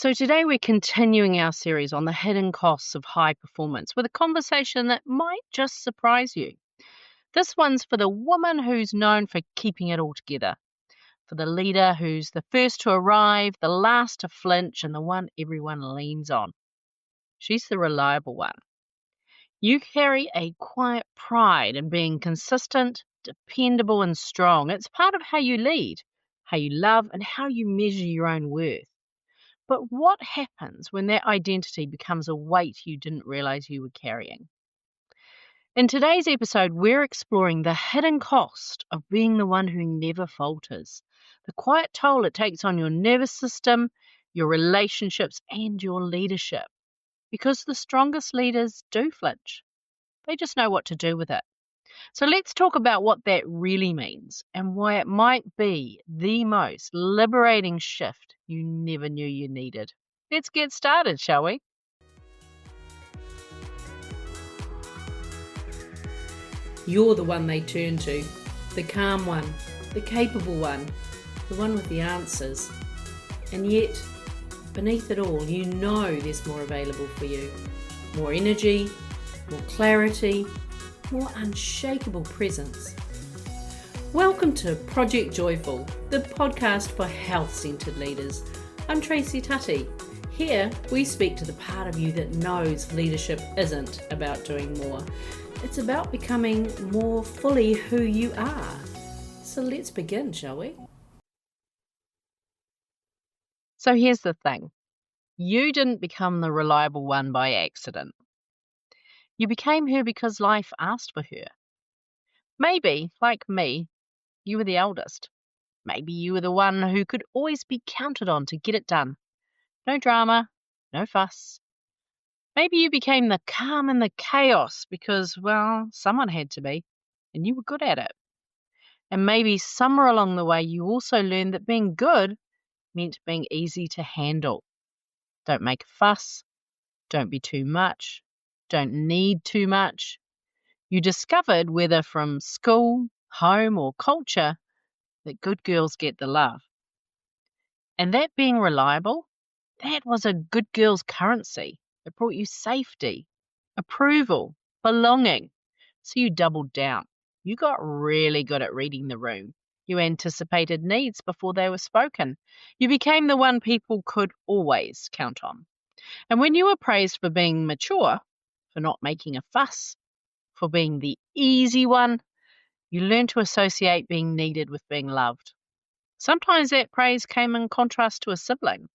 So, today we're continuing our series on the hidden costs of high performance with a conversation that might just surprise you. This one's for the woman who's known for keeping it all together, for the leader who's the first to arrive, the last to flinch, and the one everyone leans on. She's the reliable one. You carry a quiet pride in being consistent, dependable, and strong. It's part of how you lead, how you love, and how you measure your own worth. But what happens when that identity becomes a weight you didn't realize you were carrying? In today's episode, we're exploring the hidden cost of being the one who never falters, the quiet toll it takes on your nervous system, your relationships, and your leadership. Because the strongest leaders do flinch. They just know what to do with it. So let's talk about what that really means and why it might be the most liberating shift you never knew you needed. Let's get started, shall we? You're the one they turn to, the calm one, the capable one, the one with the answers. And yet, beneath it all, you know there's more available for you. More energy, more clarity, more unshakable presence. Welcome to Project Joyful, the podcast for health-centered leaders. I'm Tracy Tutty. Here, we speak to the part of you that knows leadership isn't about doing more. It's about becoming more fully who you are. So let's begin, shall we? So here's the thing. You didn't become the reliable one by accident. You became her because life asked for her. Maybe, like me, you were the eldest. Maybe you were the one who could always be counted on to get it done. No drama, no fuss. Maybe you became the calm in the chaos because, well, someone had to be, and you were good at it. And maybe somewhere along the way you also learned that being good meant being easy to handle. Don't make a fuss. Don't be too much. Don't need too much. You discovered, whether from school, home, or culture, that good girls get the love. And that being reliable, that was a good girl's currency. It brought you safety, approval, belonging. So you doubled down. You got really good at reading the room. You anticipated needs before they were spoken. You became the one people could always count on. And when you were praised for being mature, for not making a fuss, for being the easy one, you learned to associate being needed with being loved. Sometimes that praise came in contrast to a sibling.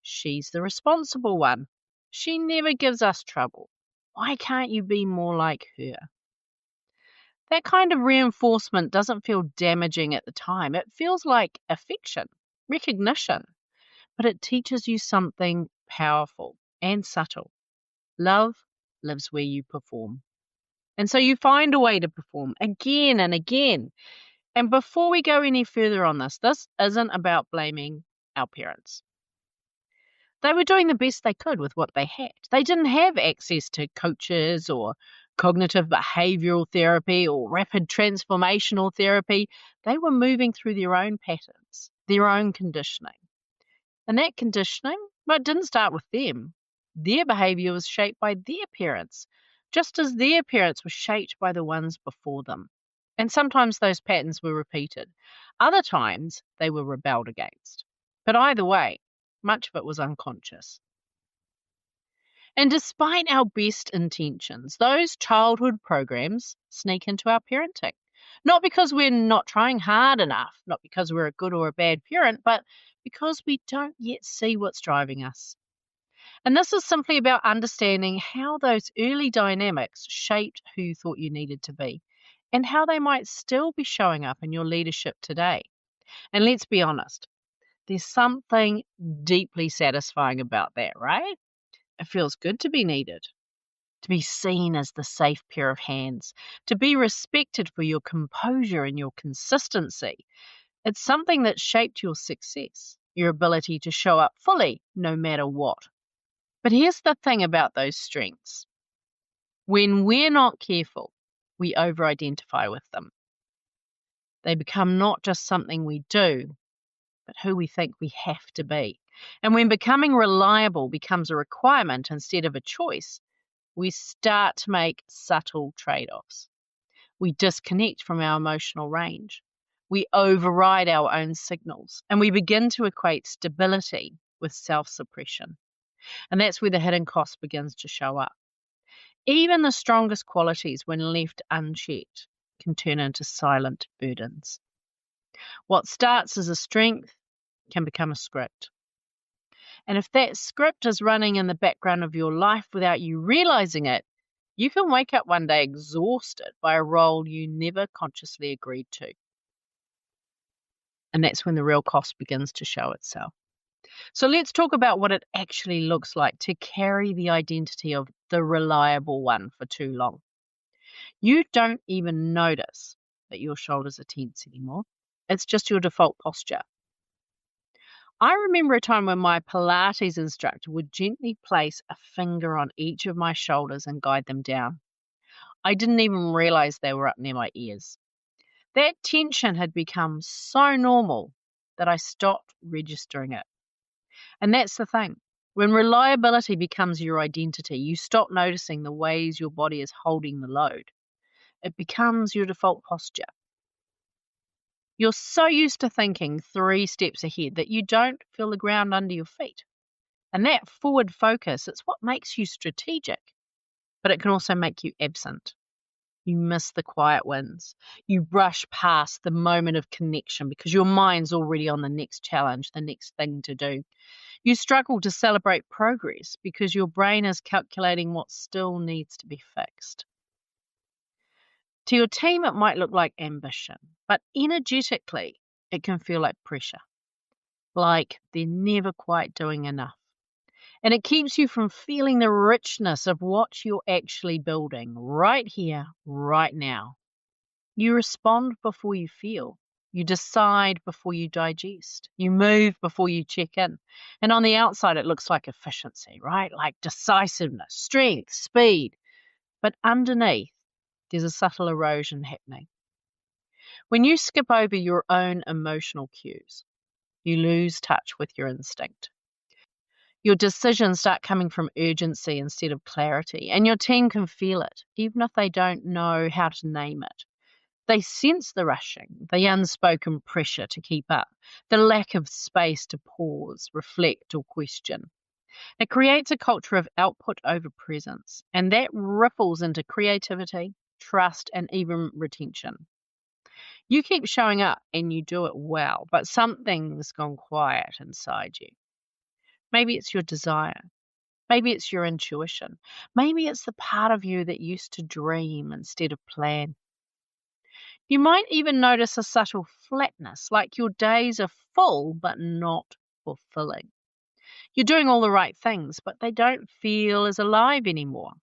She's the responsible one. She never gives us trouble. Why can't you be more like her? That kind of reinforcement doesn't feel damaging at the time. It feels like affection, recognition, but it teaches you something powerful and subtle. Love lives where you perform. And so you find a way to perform again and again. And before we go any further on this isn't about blaming our parents. They were doing the best they could with what they had. They didn't have access to coaches or cognitive behavioral therapy or rapid transformational therapy. They were moving through their own patterns, their own conditioning. And that conditioning, well, it didn't start with them. Their behavior was shaped by their parents, just as their parents were shaped by the ones before them. And sometimes those patterns were repeated. Other times they were rebelled against. But either way, much of it was unconscious. And despite our best intentions, those childhood programs sneak into our parenting. Not because we're not trying hard enough, not because we're a good or a bad parent, but because we don't yet see what's driving us. And this is simply about understanding how those early dynamics shaped who you thought you needed to be and how they might still be showing up in your leadership today. And let's be honest, there's something deeply satisfying about that, right? It feels good to be needed, to be seen as the safe pair of hands, to be respected for your composure and your consistency. It's something that shaped your success, your ability to show up fully no matter what. But here's the thing about those strengths. When we're not careful, we over-identify with them. They become not just something we do, but who we think we have to be. And when becoming reliable becomes a requirement instead of a choice, we start to make subtle trade-offs. We disconnect from our emotional range. We override our own signals, and we begin to equate stability with self-suppression. And that's where the hidden cost begins to show up. Even the strongest qualities, when left unchecked, can turn into silent burdens. What starts as a strength can become a script. And if that script is running in the background of your life without you realizing it, you can wake up one day exhausted by a role you never consciously agreed to. And that's when the real cost begins to show itself. So let's talk about what it actually looks like to carry the identity of the reliable one for too long. You don't even notice that your shoulders are tense anymore. It's just your default posture. I remember a time when my Pilates instructor would gently place a finger on each of my shoulders and guide them down. I didn't even realize they were up near my ears. That tension had become so normal that I stopped registering it. And that's the thing. When reliability becomes your identity, you stop noticing the ways your body is holding the load. It becomes your default posture. You're so used to thinking 3 steps ahead that you don't feel the ground under your feet. And that forward focus, it's what makes you strategic, but it can also make you absent. You miss the quiet wins. You brush past the moment of connection because your mind's already on the next challenge, the next thing to do. You struggle to celebrate progress because your brain is calculating what still needs to be fixed. To your team, it might look like ambition, but energetically, it can feel like pressure, like they're never quite doing enough. And it keeps you from feeling the richness of what you're actually building right here, right now. You respond before you feel. You decide before you digest. You move before you check in. And on the outside, it looks like efficiency, right? Like decisiveness, strength, speed. But underneath, there's a subtle erosion happening. When you skip over your own emotional cues, you lose touch with your instinct. Your decisions start coming from urgency instead of clarity, and your team can feel it, even if they don't know how to name it. They sense the rushing, the unspoken pressure to keep up, the lack of space to pause, reflect, or question. It creates a culture of output over presence, and that ripples into creativity, trust, and even retention. You keep showing up and you do it well, but something's gone quiet inside you. Maybe it's your desire. Maybe it's your intuition. Maybe it's the part of you that used to dream instead of plan. You might even notice a subtle flatness, like your days are full but not fulfilling. You're doing all the right things, but they don't feel as alive anymore.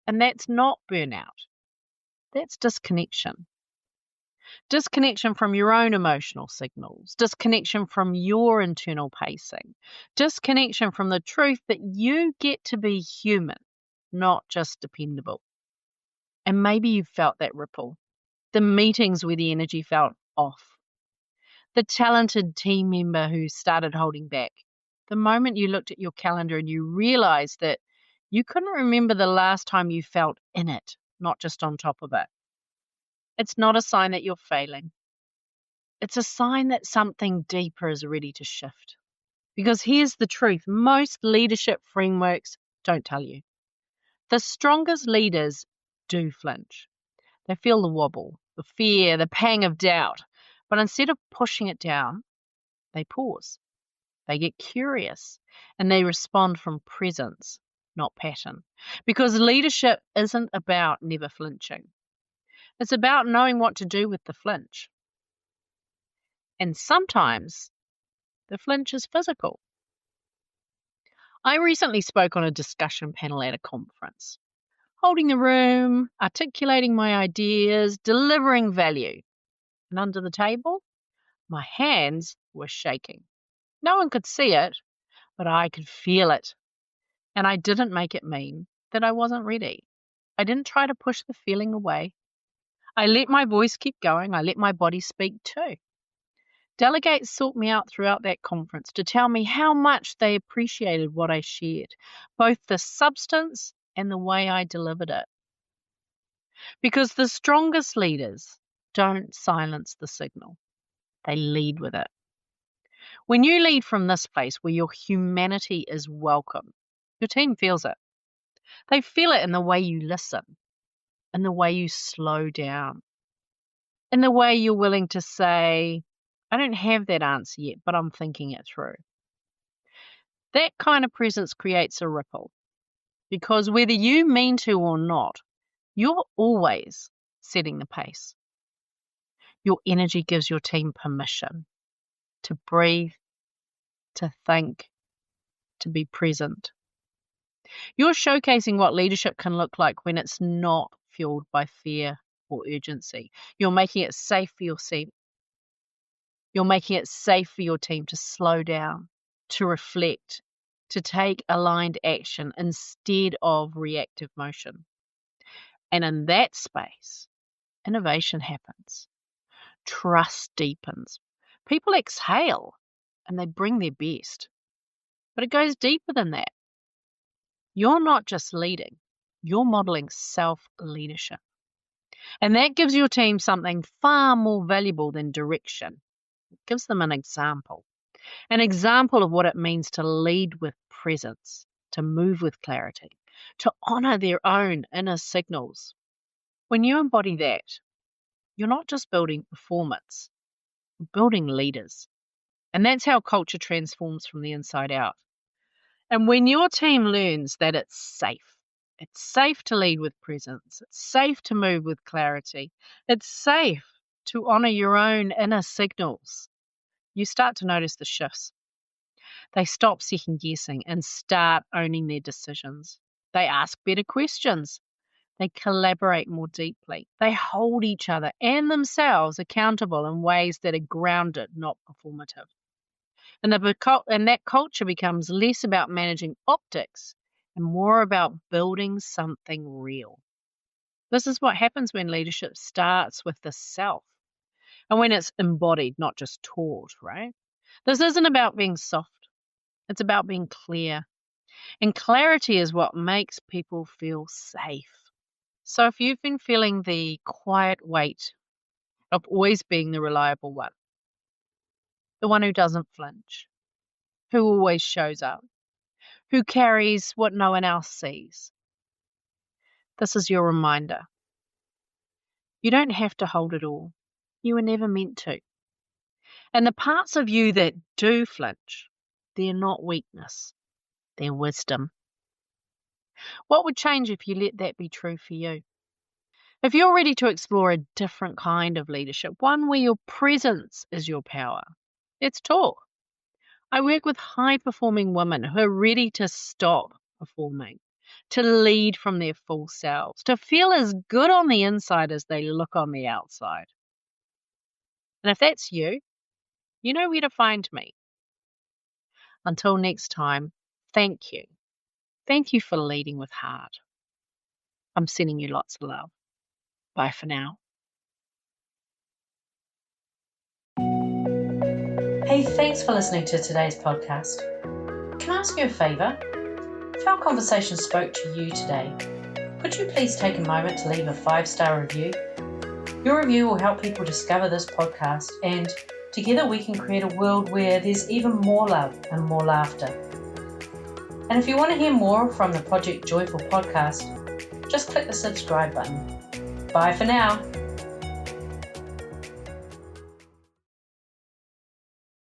And that's not burnout. That's disconnection. Disconnection from your own emotional signals, disconnection from your internal pacing, disconnection from the truth that you get to be human, not just dependable. And maybe you've felt that ripple. The meetings where the energy felt off. The talented team member who started holding back. The moment you looked at your calendar and you realized that you couldn't remember the last time you felt in it, not just on top of it. It's not a sign that you're failing. It's a sign that something deeper is ready to shift. Because here's the truth. Most leadership frameworks don't tell you. The strongest leaders do flinch. They feel the wobble, the fear, the pang of doubt. But instead of pushing it down, they pause. They get curious and they respond from presence, not pattern. Because leadership isn't about never flinching. It's about knowing what to do with the flinch. And sometimes the flinch is physical. I recently spoke on a discussion panel at a conference, holding the room, articulating my ideas, delivering value. And under the table, my hands were shaking. No one could see it, but I could feel it. And I didn't make it mean that I wasn't ready. I didn't try to push the feeling away. I let my voice keep going. I let my body speak too. Delegates sought me out throughout that conference to tell me how much they appreciated what I shared, both the substance and the way I delivered it. Because the strongest leaders don't silence the signal, they lead with it. When you lead from this place where your humanity is welcome, your team feels it. They feel it in the way you listen, in the way you slow down, in the way you're willing to say, I don't have that answer yet, but I'm thinking it through. That kind of presence creates a ripple, because whether you mean to or not, you're always setting the pace. Your energy gives your team permission to breathe, to think, to be present. You're showcasing what leadership can look like when it's not fueled by fear or urgency. You're making it safe for your team. You're making it safe for your team to slow down, to reflect, to take aligned action instead of reactive motion. And in that space, innovation happens. Trust deepens. People exhale and they bring their best. But it goes deeper than that. You're not just leading, you're modeling self-leadership. And that gives your team something far more valuable than direction. It gives them an example of what it means to lead with presence, to move with clarity, to honor their own inner signals. When you embody that, you're not just building performance, you're building leaders. And that's how culture transforms from the inside out. And when your team learns that it's safe to lead with presence, it's safe to move with clarity, it's safe to honor your own inner signals, you start to notice the shifts. They stop second guessing and start owning their decisions. They ask better questions. They collaborate more deeply. They hold each other and themselves accountable in ways that are grounded, not performative. And that culture becomes less about managing optics and more about building something real. This is what happens when leadership starts with the self and when it's embodied, not just taught, right? This isn't about being soft. It's about being clear. And clarity is what makes people feel safe. So if you've been feeling the quiet weight of always being the reliable one, the one who doesn't flinch, who always shows up, who carries what no one else sees, this is your reminder. You don't have to hold it all. You were never meant to. And the parts of you that do flinch, they're not weakness, they're wisdom. What would change if you let that be true for you? If you're ready to explore a different kind of leadership, one where your presence is your power, let's talk. I work with high-performing women who are ready to stop performing, to lead from their full selves, to feel as good on the inside as they look on the outside. And if that's you, you know where to find me. Until next time, thank you. Thank you for leading with heart. I'm sending you lots of love. Bye for now. Hey, thanks for listening to today's podcast. Can I ask you a favour? If our conversation spoke to you today, could you please take a moment to leave a 5-star review? Your review will help people discover this podcast, and together we can create a world where there's even more love and more laughter. And if you want to hear more from the Project Joyful podcast, just click the subscribe button. Bye for now.